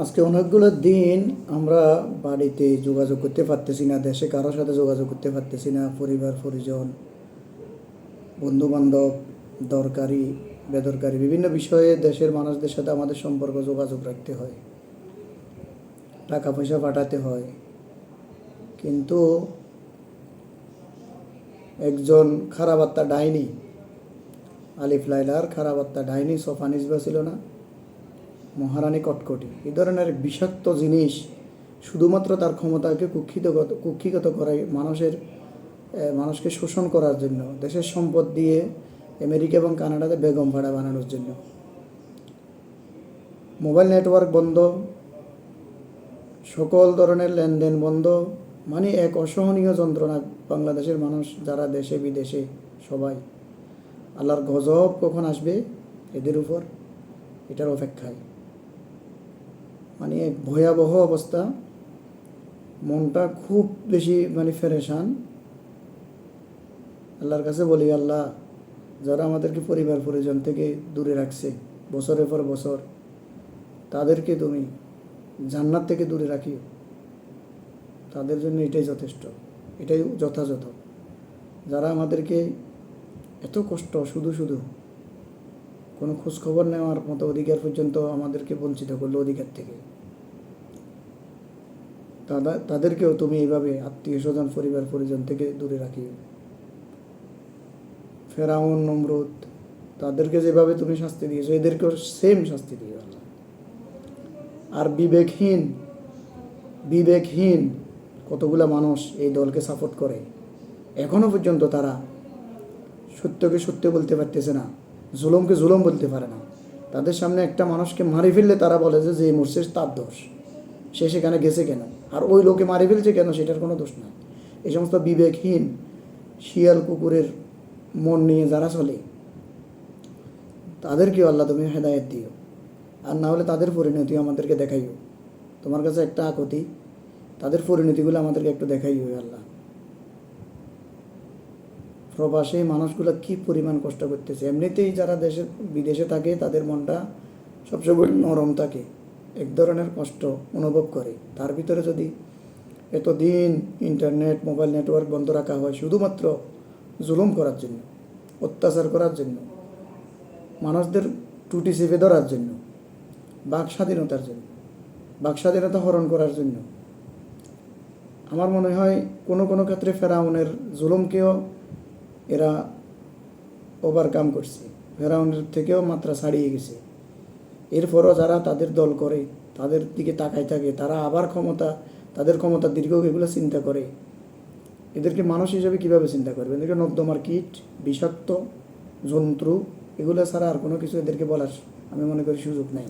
আজকে অনেকগুলো দিন আমরা বাড়িতে যোগাযোগ করতে পারতেছি না, দেশে কারোর সাথে যোগাযোগ করতে পারতেছি না। পরিবার পরিজন, বন্ধু বান্ধব, দরকারি বেদরকারি বিভিন্ন বিষয়ে দেশের মানুষদের সাথে আমাদের সম্পর্ক যোগাযোগ রাখতে হয়, টাকা পয়সা পাঠাতে হয়। কিন্তু একজন খারাপ আত্মা ডাইনি, আলিফ লাইলার খারাপ আত্মা ডাইনি সোফানিসবা ছিল না, মহারানী কটকটি, এই ধরনের বিষাক্ত জিনিস শুধুমাত্র তার ক্ষমতাকে কুক্ষিগত করাই, মানুষকে শোষণ করার জন্য, দেশের সম্পদ দিয়ে আমেরিকা এবং কানাডাতে বেগম ভাড়া বানানোর জন্য। মোবাইল নেটওয়ার্ক বন্ধ, সকল ধরনের লেনদেন বন্ধ, মানে এক অসহনীয় যন্ত্রণা। বাংলাদেশের মানুষ যারা দেশে বিদেশে সবাই, আল্লাহর গজব কখন আসবে এদের উপর, এটার অপেক্ষায়। মানে এক ভয়াবহ অবস্থা, মনটা খুব বেশি ফেরেশান। আল্লাহর কাছে বলি, আল্লাহ যারা আমাদেরকে পরিবার পরিজন থেকে দূরে রাখছে বছরের পর বছর, তাদেরকে তুমি জান্নাত থেকে দূরে রাখিও। তাদের জন্য এটাই যথেষ্ট, এটাই যথাযথ। যারা আমাদেরকে এত কষ্ট, শুধু শুধু কোনো খোঁজখবর নেওয়ার মতো অধিকার পর্যন্ত আমাদেরকে বঞ্চিত করলো অধিকার থেকে, তাদেরকেও তুমি এইভাবে আত্মীয় স্বজন পরিবার পরিজন থেকে দূরে রাখিও। ফেরাউন, নমরুদ, তাদেরকে যেভাবে তুমি শাস্তি দিয়েছো এদেরকেও সেম শাস্তি দিও আল্লাহ। আর বিবেকহীন কতগুলা মানুষ এই দলকে সাপোর্ট করে, এখনো পর্যন্ত তারা সত্যকে সত্য বলতে পারতেছে না, জুলুমকে জুলুম বলতে পারে না। তাদের সামনে একটা মানুষকে মারি ফেললে তারা বলে যে মরছে তার দোষ, সে সেখানে গেছে কেন, আর ওই লোকে মারি ফেলছে কেন, সেটার কোনো দোষ নাই। এই সমস্ত বিবেকহীন শিয়াল কুকুরের মন নিয়ে যারা চলে, তাদেরকেও আল্লাহ তুমি হেদায়েত দিও। আর না হলে তাদের পরিণতিও আমাদেরকে দেখাইও। তোমার কাছে একটা আকতি, তাদের পরিণতিগুলো আমাদেরকে একটু দেখাইও আল্লাহ। প্রবাসী মানুষগুলো কি পরিমাণ কষ্ট করতেছে। এমনিতেই যারা বিদেশে থাকে তাদের মনটা সবসময় নরম থাকে, এক ধরনের কষ্ট অনুভব করে। তার ভিতরে যদি এতদিন ইন্টারনেট মোবাইল নেটওয়ার্ক বন্ধ রাখা হয় শুধুমাত্র জুলুম করার জন্য, অত্যাচার করার জন্য, মানুষদের টুটি চেপে ধরার জন্য, বাক স্বাধীনতার জন্য, বাক স্বাধীনতা হরণ করার জন্য, আমার মনে হয় কোনো কোনো ক্ষেত্রে ফেরাউনের জুলুমকেও এরা ওভারকাম করছে, ফেরাউনের থেকেও মাত্রা ছাড়িয়ে গেছে। এরপরও যারা তাদের দল করে, তাদের দিকে তাকায় থাকে, তারা আবার তাদের ক্ষমতা দীর্ঘ এগুলো চিন্তা করে। এদেরকে মানুষ হিসেবে কীভাবে চিন্তা করবে? এদেরকে নর্দমার কীট, বিষাক্ত জন্তু, এগুলো ছাড়া আর কোনো কিছু এদেরকে বলার আমি মনে করি সুযোগ নাই।